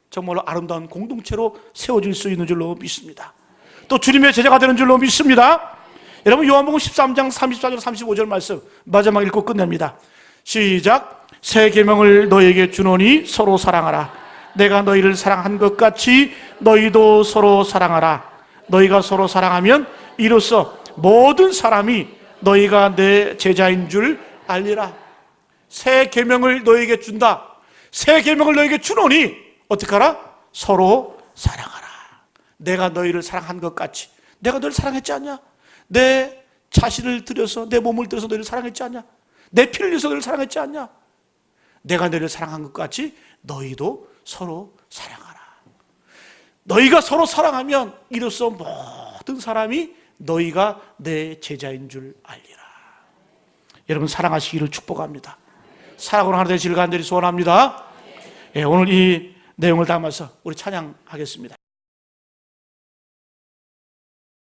정말로 아름다운 공동체로 세워질 수 있는 줄로 믿습니다. 또 주님의 제자가 되는 줄로 믿습니다. 여러분, 요한복음 13장 34절 35절 말씀 마지막 읽고 끝냅니다. 시작. 새 계명을 너희에게 주노니 서로 사랑하라. 내가 너희를 사랑한 것 같이 너희도 서로 사랑하라. 너희가 서로 사랑하면 이로써 모든 사람이 너희가 내 제자인 줄 알리라. 새 계명을 너희에게 준다. 새 계명을 너희에게 주노니 어떻게 하라? 서로 사랑하라. 내가 너희를 사랑한 것 같이. 내가 너희를 사랑했지 않냐? 내 자신을 들여서, 내 몸을 들여서 너희를 사랑했지 않냐? 내 피를 흘려서 너희를 사랑했지 않냐? 내가 너희를 사랑한 것 같이 너희도 서로 사랑하라. 너희가 서로 사랑하면 이로써 모든 사람이 너희가 내 제자인 줄 알리라. 여러분, 사랑하시기를 축복합니다. 사랑으로 하나 되시기를 간절히 소원합니다. 예, 오늘 이 내용을 담아서 우리 찬양하겠습니다.